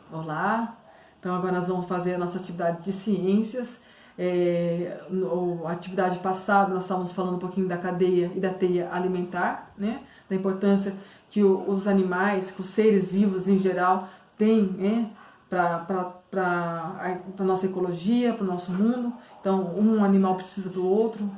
Olá, então agora nós vamos fazer a nossa atividade de ciências. A atividade passada nós estávamos falando um pouquinho da cadeia e da teia alimentar, né? Da importância que os animais, que os seres vivos em geral têm, né? Para a nossa ecologia, para o nosso mundo. Então um animal precisa do outro,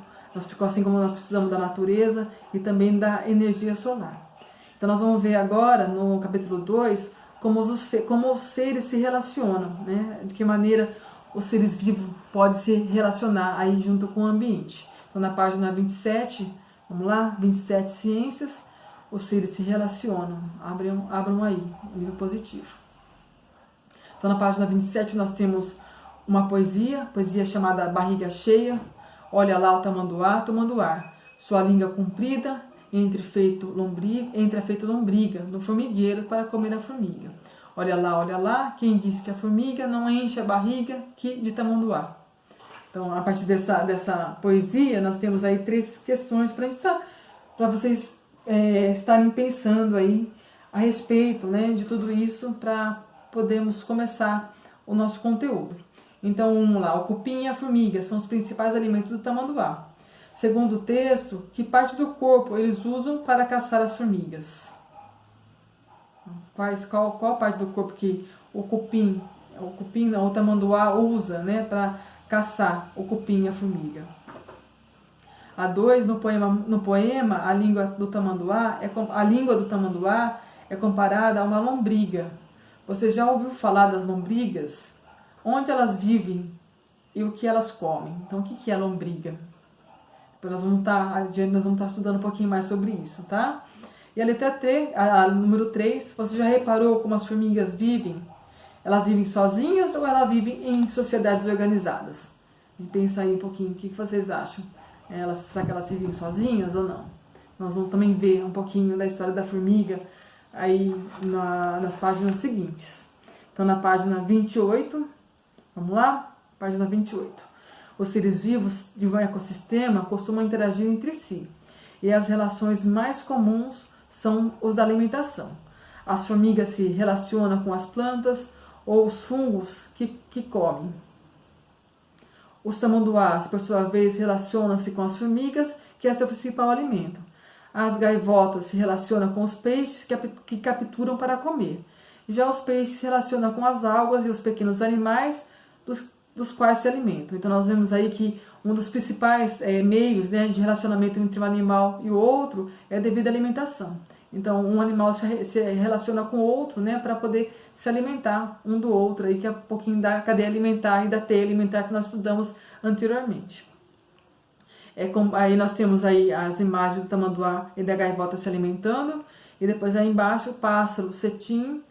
assim como nós precisamos da natureza e também da energia solar. Então nós vamos ver agora no capítulo 2 como os seres se relacionam, né? De que maneira os seres vivos podem se relacionar aí junto com o ambiente. Então na página 27, vamos lá, 27 ciências, os seres se relacionam, abram aí, livro positivo. Então na página 27 nós temos uma poesia chamada Barriga Cheia. Olha lá o tamanduá tomando ar, sua língua comprida, entre a feito lombriga, no formigueiro para comer a formiga. Olha lá, quem disse que a formiga não enche a barriga que de tamanduá. Então, a partir dessa poesia, nós temos aí 3 questões para vocês estarem pensando aí a respeito, né, de tudo isso, para podermos começar o nosso conteúdo. Então, vamos lá, o cupim e a formiga são os principais alimentos do tamanduá. Segundo o texto, que parte do corpo eles usam para caçar as formigas? Qual parte do corpo que o cupim não, o tamanduá usa, né, para caçar o cupim e a formiga? A 2, no poema a língua do tamanduá é comparada a uma lombriga. Você já ouviu falar das lombrigas? Onde elas vivem e o que elas comem? Então, o que é lombriga? Depois nós vamos estar estudando um pouquinho mais sobre isso, tá? E a letra T, número 3, você já reparou como as formigas vivem? Elas vivem sozinhas ou elas vivem em sociedades organizadas? E pensa aí um pouquinho, o que vocês acham? Será que elas vivem sozinhas ou não? Nós vamos também ver um pouquinho da história da formiga aí nas páginas seguintes. Então na página 28, vamos lá? Página 28. Os seres vivos de um ecossistema costumam interagir entre si, e as relações mais comuns são os da alimentação. As formigas se relacionam com as plantas ou os fungos que comem. Os tamanduás, por sua vez, relacionam-se com as formigas, que é seu principal alimento. As gaivotas se relacionam com os peixes que capturam para comer. Já os peixes se relacionam com as algas e os pequenos animais dos quais se alimentam. Então nós vemos aí que um dos principais meios, né, de relacionamento entre um animal e o outro é devido à alimentação. Então um animal se relaciona com o outro, né, para poder se alimentar um do outro, aí, que é um pouquinho da cadeia alimentar e da teia alimentar que nós estudamos anteriormente. Aí nós temos aí as imagens do tamanduá e da gaivota se alimentando, e depois aí embaixo o pássaro cetim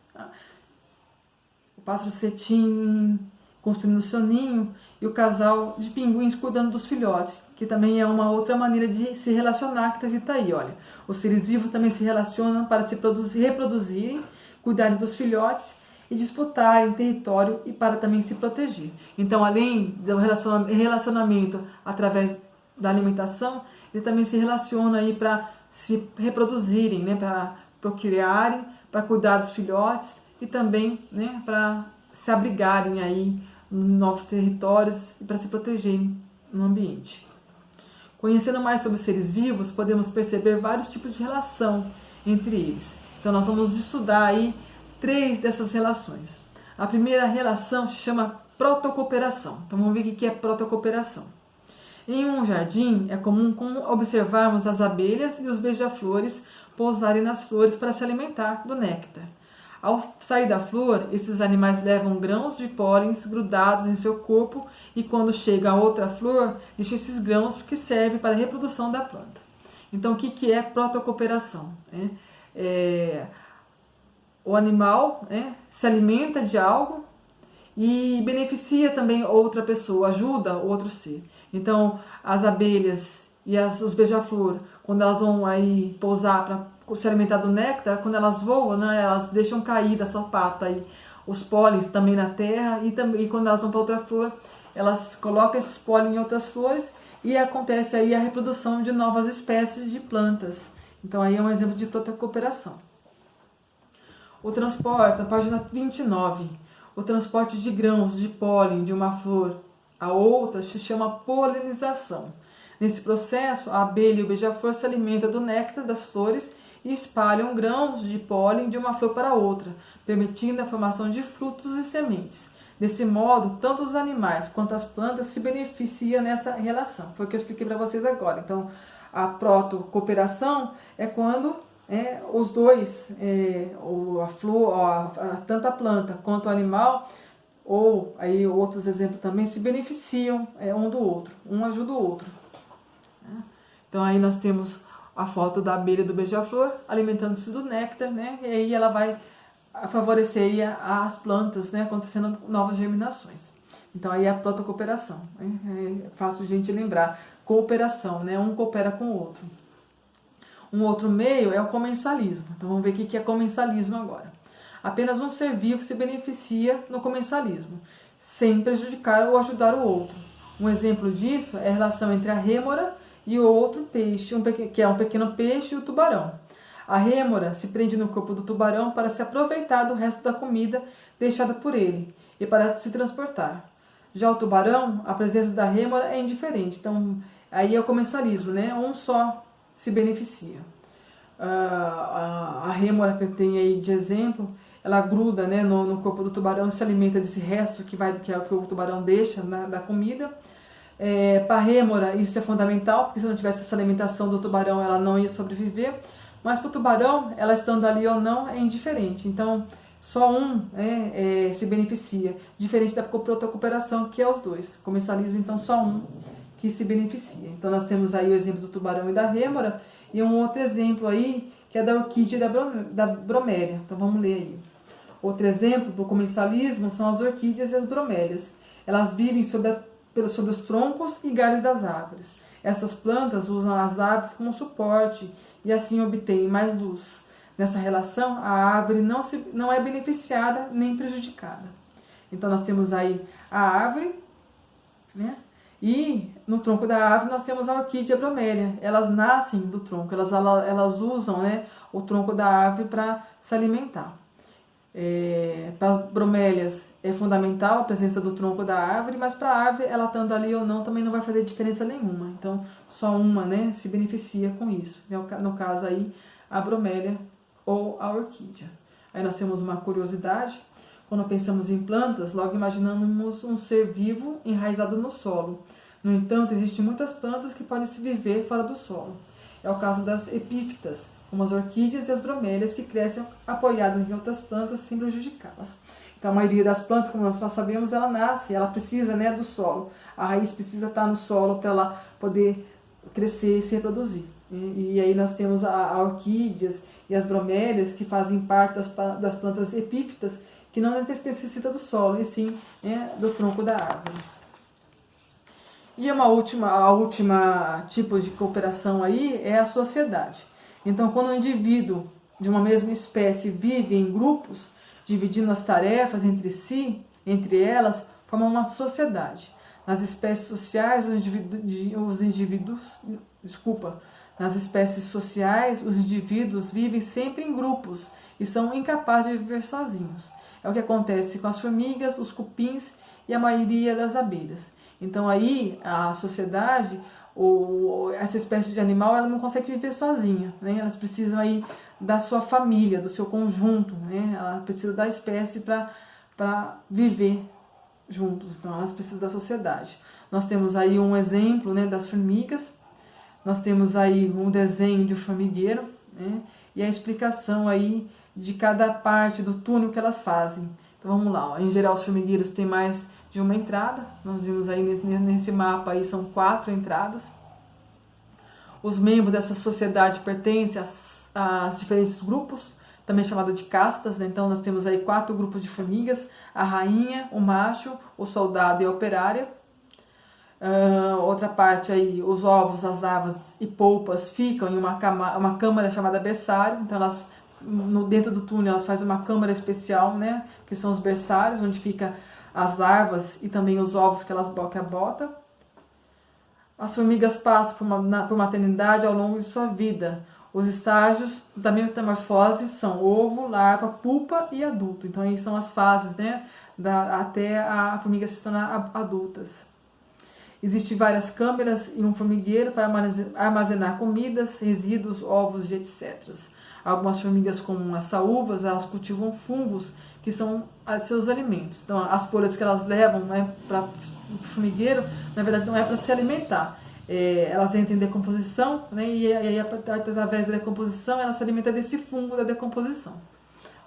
construindo seu ninho, e o casal de pinguins cuidando dos filhotes, que também é uma outra maneira de se relacionar, que está aí, olha. Os seres vivos também se relacionam para se reproduzirem, cuidarem dos filhotes e disputarem território e para também se proteger. Então, além do relacionamento através da alimentação, ele também se relaciona aí para se reproduzirem, né, para procriarem, para cuidar dos filhotes e também, né, para se abrigarem aí em novos territórios e para se protegerem no ambiente. Conhecendo mais sobre os seres vivos, podemos perceber vários tipos de relação entre eles. Então nós vamos estudar aí 3 dessas relações. A primeira relação se chama protocooperação. Então vamos ver o que é protocooperação. Em um jardim é comum observarmos as abelhas e os beija-flores pousarem nas flores para se alimentar do néctar. Ao sair da flor, esses animais levam grãos de pólens grudados em seu corpo e quando chega a outra flor, deixa esses grãos que servem para a reprodução da planta. Então, o que é protocooperação? O animal se alimenta de algo e beneficia também outra pessoa, ajuda outro ser. Então, as abelhas e os beija-flor, quando elas vão aí pousar para se alimentar do néctar, quando elas voam, né, elas deixam cair da sua pata aí os pólens também na terra, e quando elas vão para outra flor, elas colocam esses pólen em outras flores e acontece aí a reprodução de novas espécies de plantas. Então aí é um exemplo de protocooperação. O transporte, na página 29. O transporte de grãos de pólen de uma flor a outra se chama polinização. Nesse processo, a abelha e o beija-flor se alimentam do néctar das flores e espalham grãos de pólen de uma flor para outra, permitindo a formação de frutos e sementes. Desse modo, tanto os animais quanto as plantas se beneficiam nessa relação. Foi o que eu expliquei para vocês agora. Então, a protocooperação é quando os dois, a flor, tanto a planta quanto o animal, ou aí outros exemplos também, se beneficiam um do outro, um ajuda o outro. Então aí nós temos a foto da abelha do beija-flor alimentando-se do néctar, né? E aí ela vai favorecer aí as plantas, né? Acontecendo novas germinações. Então aí é a protocooperação, né? É fácil de a gente lembrar. Cooperação, né? Um coopera com o outro. Um outro meio é o comensalismo. Então vamos ver o que é comensalismo agora. Apenas um ser vivo se beneficia no comensalismo, sem prejudicar ou ajudar o outro. Um exemplo disso é a relação entre a rêmora e o outro peixe, que é um pequeno peixe, e o tubarão. A rêmora se prende no corpo do tubarão para se aproveitar do resto da comida deixada por ele e para se transportar. Já o tubarão, a presença da rêmora é indiferente. Então, aí é o comensalismo, né? Um só se beneficia. A rêmora que eu tenho aí de exemplo, ela gruda, né, no corpo do tubarão e se alimenta desse resto que é o que o tubarão deixa, né, da comida. Para a rêmora isso é fundamental, porque se não tivesse essa alimentação do tubarão ela não ia sobreviver. Mas para o tubarão, ela estando ali ou não, é indiferente. Então, só um se beneficia, diferente da protocooperação, que é os dois. Comensalismo, então, só um que se beneficia. Então, nós temos aí o exemplo do tubarão e da rêmora, e um outro exemplo aí, que é da orquídea e da bromélia. Então, vamos ler aí. Outro exemplo do comensalismo são as orquídeas e as bromélias. Elas vivem sobre os troncos e galhos das árvores. Essas plantas usam as árvores como suporte e assim obtêm mais luz. Nessa relação, a árvore não é beneficiada nem prejudicada. Então, nós temos aí a árvore, né? E no tronco da árvore nós temos a orquídea e a bromélia. Elas nascem do tronco, elas usam, né, o tronco da árvore para se alimentar. Para as bromélias é fundamental a presença do tronco da árvore, mas para a árvore, ela estando ali ou não, também não vai fazer diferença nenhuma. Então, só uma, né, se beneficia com isso. No caso aí, a bromélia ou a orquídea. Aí nós temos uma curiosidade. Quando pensamos em plantas, logo imaginamos um ser vivo enraizado no solo. No entanto, existem muitas plantas que podem se viver fora do solo. É o caso das epífitas, como as orquídeas e as bromélias, que crescem apoiadas em outras plantas sem prejudicá-las. Então, a maioria das plantas, como nós só sabemos, ela nasce, ela precisa, né, do solo. A raiz precisa estar no solo para ela poder crescer e se reproduzir. E aí nós temos a orquídeas e as bromélias, que fazem parte das plantas epífitas, que não necessita do solo, e sim, né, do tronco da árvore. E a última tipo de cooperação aí é a sociedade. Então, quando um indivíduo de uma mesma espécie vive em grupos, dividindo as tarefas entre si, entre elas, formam uma sociedade. Nas espécies sociais, os indivíduos vivem sempre em grupos e são incapazes de viver sozinhos. É o que acontece com as formigas, os cupins e a maioria das abelhas. Então aí a sociedade, essa espécie de animal, ela não consegue viver sozinha, né? Elas precisam aí da sua família, do seu conjunto, né? Ela precisa da espécie para viver juntos, então elas precisam da sociedade. Nós temos aí um exemplo, né, das formigas, nós temos aí um desenho de um formigueiro, né, e a explicação aí de cada parte do túnel que elas fazem. Então vamos lá, ó. Em geral os formigueiros têm mais de uma entrada, nós vimos aí nesse mapa aí são 4 entradas. Os membros dessa sociedade pertencem a diferentes grupos, também chamado de castas, né? Então nós temos aí 4 grupos de formigas: a rainha, o macho, o soldado e a operária. Outra parte aí, os ovos, as larvas e polpas ficam em uma câmara chamada berçário. Então elas, dentro do túnel, elas fazem uma câmara especial, né, que são os berçários, onde fica as larvas e também os ovos que elas botam. As formigas passam por maternidade ao longo de sua vida. Os estágios da metamorfose são ovo, larva, pupa e adulto. Então, aí são as fases, né, até a formiga se tornar adultas. Existem várias câmeras e um formigueiro para armazenar comidas, resíduos, ovos e etc. Algumas formigas, como as saúvas, elas cultivam fungos que são seus alimentos. Então, as folhas que elas levam, né, para o formigueiro, na verdade, não é para se alimentar. Elas entram em decomposição, né, e aí, através da decomposição, elas se alimentam desse fungo da decomposição.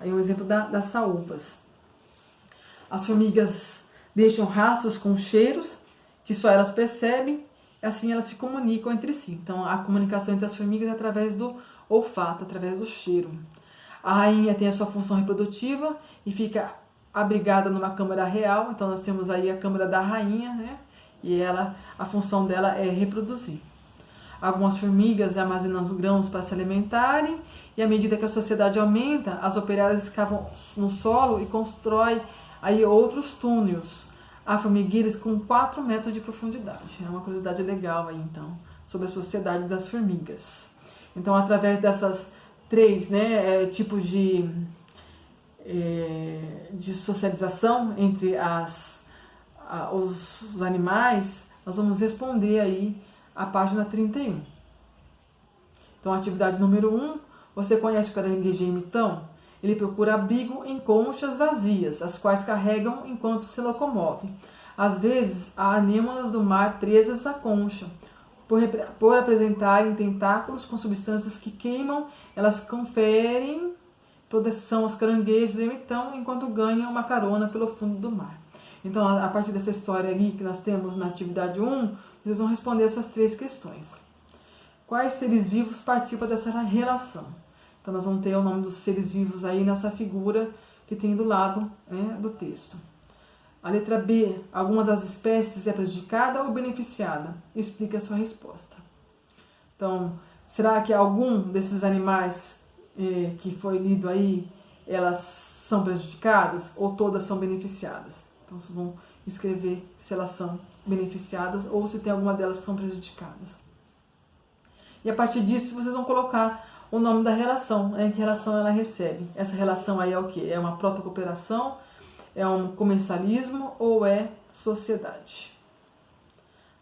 Aí um exemplo das saúvas. As formigas deixam rastros com cheiros, que só elas percebem, e assim elas se comunicam entre si. Então, a comunicação entre as formigas é através do olfato, através do cheiro. A rainha tem a sua função reprodutiva e fica abrigada numa câmara real. Então, nós temos aí a câmara da rainha, né? E a função dela é reproduzir. Algumas formigas armazenam os grãos para se alimentarem, e à medida que a sociedade aumenta, as operárias escavam no solo e constroem aí outros túneis. Há formigueiros com 4 metros de profundidade. É uma curiosidade legal aí, então, sobre a sociedade das formigas. Então, através dessas 3, né, tipos de socialização entre os animais, nós vamos responder aí a página 31. Então, a atividade número 1, você conhece o caranguejo ermitão? Ele procura abrigo em conchas vazias, as quais carregam enquanto se locomove. Às vezes, há anêmonas do mar presas à concha. Por apresentarem tentáculos com substâncias que queimam, elas conferem proteção aos caranguejos ermitão enquanto ganham uma carona pelo fundo do mar. Então, a partir dessa história aí que nós temos na atividade 1, vocês vão responder essas 3 questões. Quais seres vivos participam dessa relação? Então, nós vamos ter o nome dos seres vivos aí nessa figura que tem do lado, né, do texto. A letra B, alguma das espécies é prejudicada ou beneficiada? Explique a sua resposta. Então, será que algum desses animais que foi lido aí, elas são prejudicadas ou todas são beneficiadas? Então, vocês vão escrever se elas são beneficiadas ou se tem alguma delas que são prejudicadas. E a partir disso, vocês vão colocar o nome da relação, que relação ela recebe. Essa relação aí é o quê? É uma protocooperação, é um comensalismo ou é sociedade?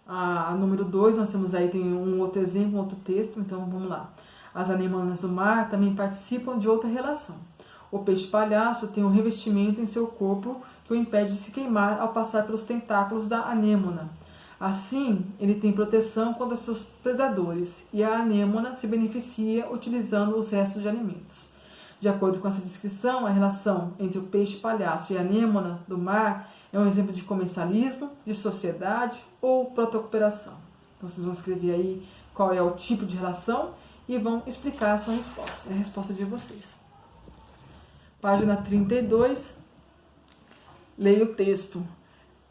A número 2, nós temos aí, tem um outro exemplo, um outro texto, então vamos lá. As anêmonas do mar também participam de outra relação. O peixe-palhaço tem um revestimento em seu corpo que o impede de se queimar ao passar pelos tentáculos da anêmona. Assim, ele tem proteção contra seus predadores e a anêmona se beneficia utilizando os restos de alimentos. De acordo com essa descrição, a relação entre o peixe-palhaço e a anêmona do mar é um exemplo de comensalismo, de sociedade ou protocooperação. Então, vocês vão escrever aí qual é o tipo de relação e vão explicar a sua resposta. É a resposta de vocês. Página 32. Leia o texto.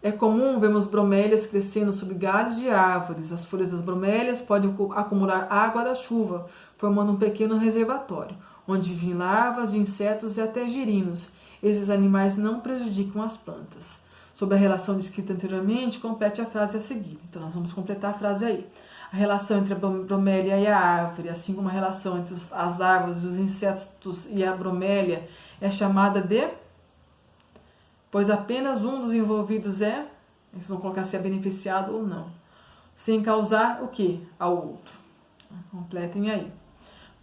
É comum vermos bromélias crescendo sob galhos de árvores. As folhas das bromélias podem acumular água da chuva, formando um pequeno reservatório, onde vivem larvas de insetos e até girinos. Esses animais não prejudicam as plantas. Sobre a relação descrita anteriormente, complete a frase a seguir. Então, nós vamos completar a frase aí. A relação entre a bromélia e a árvore, assim como a relação entre as larvas, os insetos e a bromélia, é chamada de... Pois apenas um dos envolvidos vocês vão colocar se é beneficiado ou não, sem causar o que ao outro. Completem aí.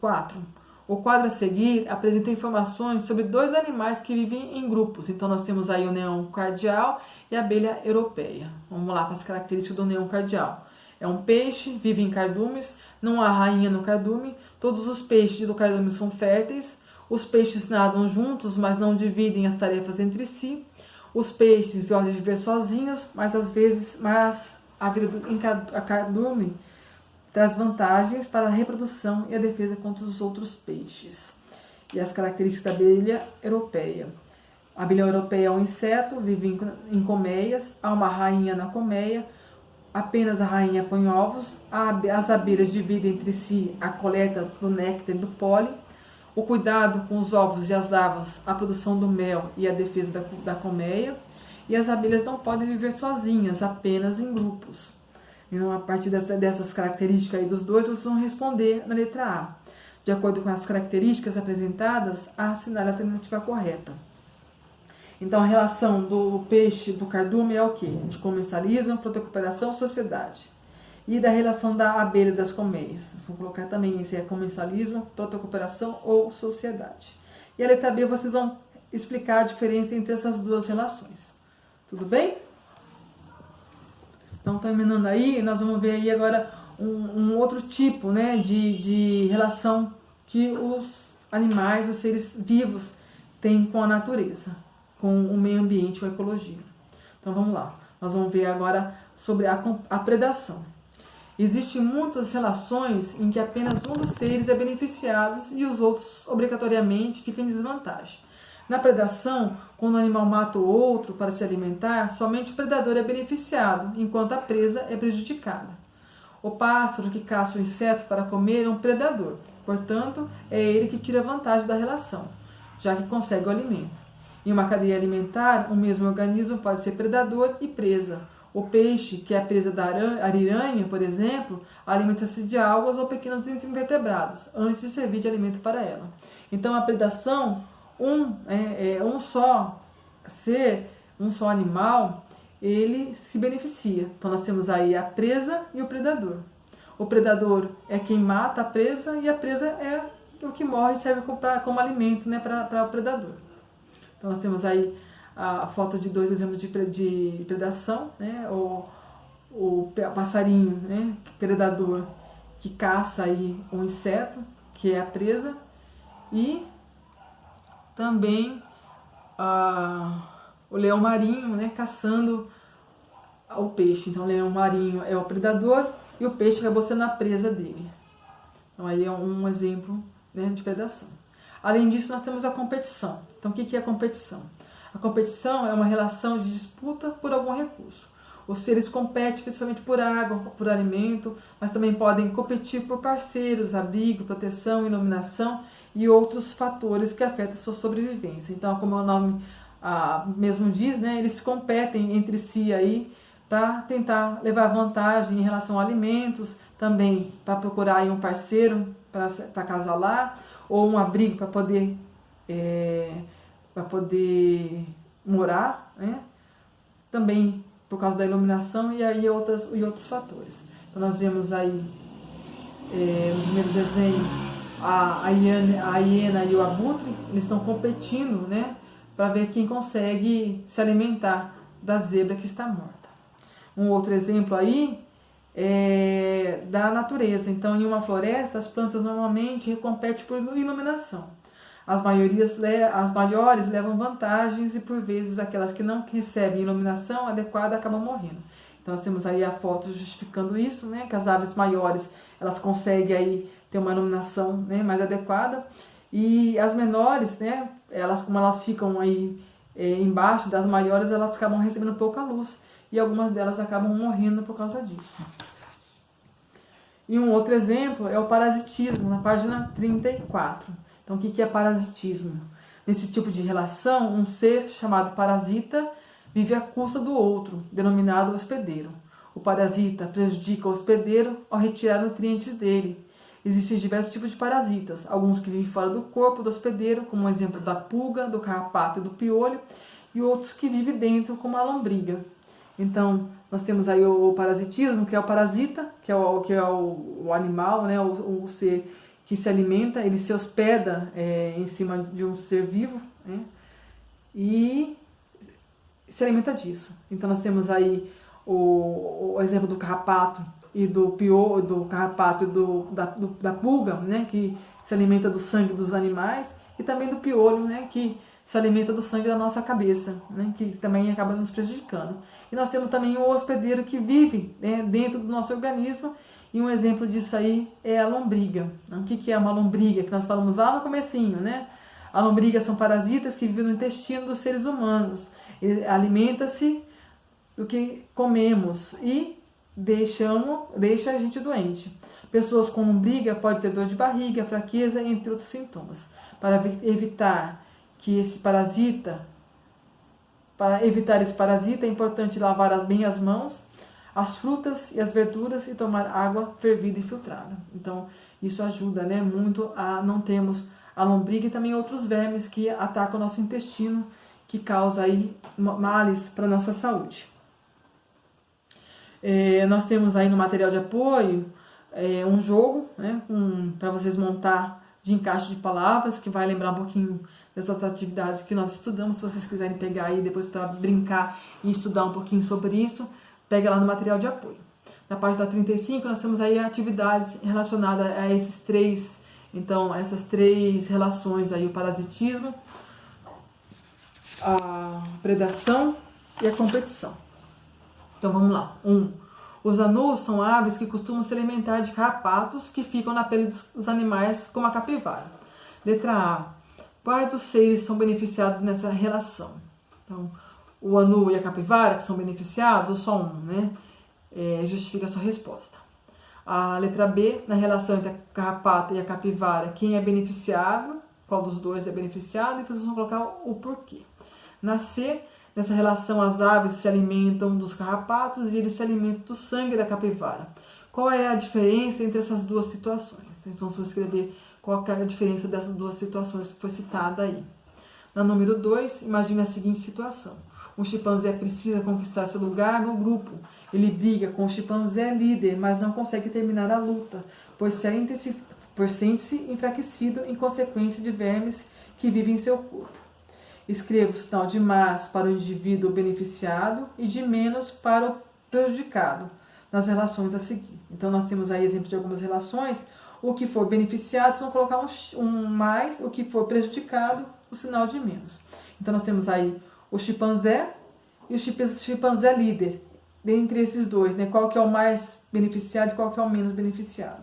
4. O quadro a seguir apresenta informações sobre 2 animais que vivem em grupos. Então, nós temos aí o neon cardial e a abelha europeia. Vamos lá para as características do neon cardial. É um peixe, vive em cardumes, não há rainha no cardume, todos os peixes do cardume são férteis, os peixes nadam juntos, mas não dividem as tarefas entre si. Os peixes podem viver sozinhos, mas a vida em cardume traz vantagens para a reprodução e a defesa contra os outros peixes. E as características da abelha europeia. A abelha europeia é um inseto, vive em colmeias, há uma rainha na colmeia, apenas a rainha põe ovos, as abelhas dividem entre si a coleta do néctar e do pólen, o cuidado com os ovos e as larvas, a produção do mel e a defesa da colmeia, e as abelhas não podem viver sozinhas, apenas em grupos. Então, a partir dessas características aí dos 2, vocês vão responder na letra A. de acordo com as características apresentadas, assinale a alternativa correta. Então, a relação do peixe do cardume é o quê? De comensalismo, protocooperação, sociedade. E da relação da abelha e das colmeias. Vou colocar também se é comensalismo, protocooperação ou sociedade. E a letra B vocês vão explicar a diferença entre essas duas relações. Tudo bem? Então, terminando aí, nós vamos ver aí agora um outro tipo, né, de relação que os animais, os seres vivos têm com a natureza, com o meio ambiente, com a ecologia. Então, vamos lá. Nós vamos ver agora sobre a predação. Existem muitas relações em que apenas um dos seres é beneficiado e os outros, obrigatoriamente, ficam em desvantagem. Na predação, quando o animal mata o outro para se alimentar, somente o predador é beneficiado, enquanto a presa é prejudicada. O pássaro que caça o inseto para comer é um predador, portanto, é ele que tira vantagem da relação, já que consegue o alimento. Em uma cadeia alimentar, o mesmo organismo pode ser predador e presa. O peixe, que é a presa da ariranha, por exemplo, alimenta-se de algas ou pequenos invertebrados, antes de servir de alimento para ela. Então, a predação, um só ser, um só animal, ele se beneficia. Então, nós temos aí a presa e o predador. O predador é quem mata a presa e a presa é o que morre e serve como alimento, né, para o predador. Então, nós temos aí a foto de dois exemplos de predação, né? O passarinho, né? Predador que caça aí um inseto, que é a presa, e também o leão marinho, né? Caçando o peixe. Então, o leão marinho é o predador e o peixe acabou sendo a presa dele. Então, aí é um exemplo, né, de predação. Além disso, nós temos a competição. Então, o que é a competição? A competição é uma relação de disputa por algum recurso. Os seres competem principalmente por água, por alimento, mas também podem competir por parceiros, abrigo, proteção, iluminação e outros fatores que afetam a sua sobrevivência. Então, como o nome mesmo diz, né, eles competem entre si aí para tentar levar vantagem em relação a alimentos, também para procurar aí um parceiro para acasalar, ou um abrigo para poder morar, né? Também por causa da iluminação e aí outros fatores. Então, nós vemos aí no primeiro desenho a hiena e o abutre, eles estão competindo, né, para ver quem consegue se alimentar da zebra que está morta. Um outro exemplo aí é da natureza. Então, em uma floresta, as plantas normalmente competem por iluminação. As maiores levam vantagens e, por vezes, aquelas que não recebem iluminação adequada acabam morrendo. Então, nós temos aí a foto justificando isso, né? Que as aves maiores, elas conseguem aí ter uma iluminação, né, mais adequada. E as menores, né, como elas ficam aí embaixo das maiores, elas acabam recebendo pouca luz. E algumas delas acabam morrendo por causa disso. E um outro exemplo é o parasitismo, na página 34. Então, o que é parasitismo? Nesse tipo de relação, um ser chamado parasita vive à custa do outro, denominado hospedeiro. O parasita prejudica o hospedeiro ao retirar nutrientes dele. Existem diversos tipos de parasitas, alguns que vivem fora do corpo do hospedeiro, como o exemplo da pulga, do carrapato e do piolho, e outros que vivem dentro, como a lombriga. Então, nós temos aí o parasitismo, que é o parasita, que é o animal, né, o ser que se alimenta, ele se hospeda em cima de um ser vivo, né, e se alimenta disso. Então, nós temos aí o exemplo do carrapato e do piolho, do carrapato e da pulga, né, que se alimenta do sangue dos animais, e também do piolho, né, que se alimenta do sangue da nossa cabeça, né, que também acaba nos prejudicando. E nós temos também o hospedeiro que vive, né, dentro do nosso organismo, e um exemplo disso aí é a lombriga. O que é uma lombriga? Que nós falamos lá no comecinho, né? A lombriga são parasitas que vivem no intestino dos seres humanos. Alimenta-se do que comemos e deixa a gente doente. Pessoas com lombriga podem ter dor de barriga, fraqueza, entre outros sintomas. Para evitar esse parasita, é importante lavar bem as mãos. as frutas e as verduras e tomar água fervida e filtrada. Então, isso ajuda, né, muito a não termos a lombriga e também outros vermes que atacam o nosso intestino, que causa aí males para a nossa saúde. Nós temos aí no material de apoio um jogo, né, para vocês montar de encaixe de palavras, que vai lembrar um pouquinho dessas atividades que nós estudamos. Se vocês quiserem pegar aí depois para brincar e estudar um pouquinho sobre isso, pega lá no material de apoio. Na página 35 nós temos aí atividades relacionadas a esses três, então essas três relações aí, o parasitismo, a predação e a competição. Então vamos lá. 1. Os anus são aves que costumam se alimentar de carrapatos que ficam na pele dos animais, como a capivara. Letra A. Quais dos seres são beneficiados nessa relação? Então, o anu e a capivara, que são beneficiados, ou só um, né? Justifica a sua resposta. A letra B, na relação entre a carrapato e a capivara, quem é beneficiado, qual dos dois é beneficiado, e vocês vão colocar o porquê. Na C, nessa relação, as aves se alimentam dos carrapatos e eles se alimentam do sangue da capivara. Qual é a diferença entre essas duas situações? Então, se eu escrever qual é a diferença dessas duas situações que foi citada aí. Na número 2, imagine a seguinte situação. Um chimpanzé precisa conquistar seu lugar no grupo. Ele briga com o chimpanzé líder, mas não consegue terminar a luta, pois sente-se enfraquecido em consequência de vermes que vivem em seu corpo. Escreva o sinal de mais para o indivíduo beneficiado e de menos para o prejudicado nas relações a seguir. Então, nós temos aí exemplo de algumas relações. O que for beneficiado, vão colocar um mais, o que for prejudicado, o sinal de menos. Então, nós temos aí o chimpanzé e o chimpanzé líder. Dentre esses dois, né? Qual que é o mais beneficiado e qual que é o menos beneficiado.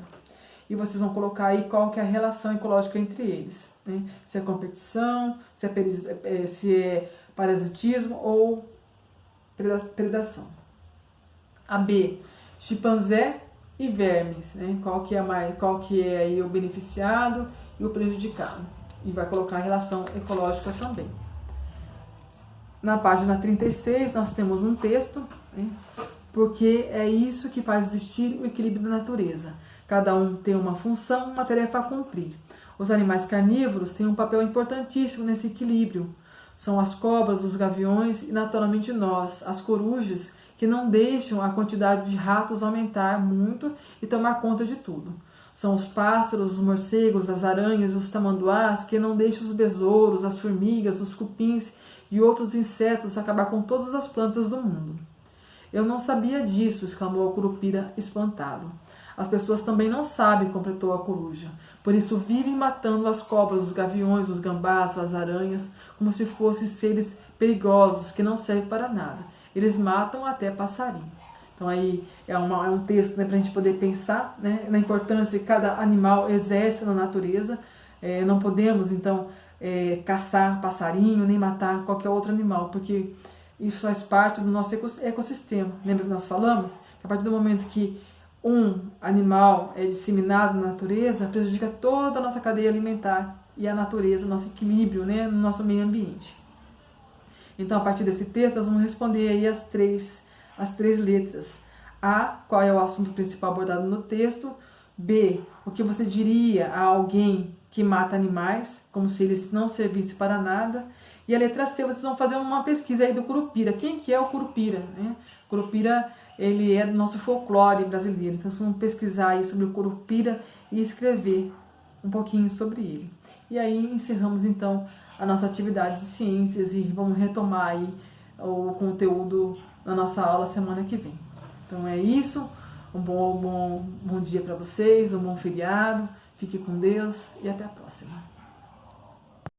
E vocês vão colocar aí qual que é a relação ecológica entre eles. Né? Se é competição, se é parasitismo ou predação. A B, chimpanzé e vermes. Né? Qual que é aí o beneficiado e o prejudicado. E vai colocar a relação ecológica também. Na página 36, nós temos um texto, né? Porque é isso que faz existir o equilíbrio da natureza. Cada um tem uma função, uma tarefa a cumprir. Os animais carnívoros têm um papel importantíssimo nesse equilíbrio. São as cobras, os gaviões e, naturalmente, nós, as corujas, que não deixam a quantidade de ratos aumentar muito e tomar conta de tudo. São os pássaros, os morcegos, as aranhas e os tamanduás que não deixam os besouros, as formigas, os cupins e outros insetos acabar com todas as plantas do mundo. Eu não sabia disso, exclamou a curupira espantado. As pessoas também não sabem, completou a coruja. Por isso vivem matando as cobras, os gaviões, os gambás, as aranhas, como se fossem seres perigosos que não servem para nada. Eles matam até passarinho. Então aí é um texto, né, para a gente poder pensar, né, na importância que cada animal exerce na natureza. Não podemos, então, caçar passarinho, nem matar qualquer outro animal, porque isso faz parte do nosso ecossistema. Lembra que nós falamos? Que a partir do momento que um animal é disseminado na natureza, prejudica toda a nossa cadeia alimentar e a natureza, nosso equilíbrio, né, no nosso meio ambiente. Então, a partir desse texto, nós vamos responder aí as três letras. A, qual é o assunto principal abordado no texto. B, o que você diria a alguém que mata animais, como se eles não servissem para nada. E a letra C, vocês vão fazer uma pesquisa aí do curupira. Quem que é o curupira? Né? Curupira, ele é do nosso folclore brasileiro. Então, vocês vão pesquisar aí sobre o curupira e escrever um pouquinho sobre ele. E aí, encerramos, então, a nossa atividade de ciências e vamos retomar aí o conteúdo na nossa aula semana que vem. Então, é isso. Um bom dia para vocês, um bom feriado. Fique com Deus e até a próxima.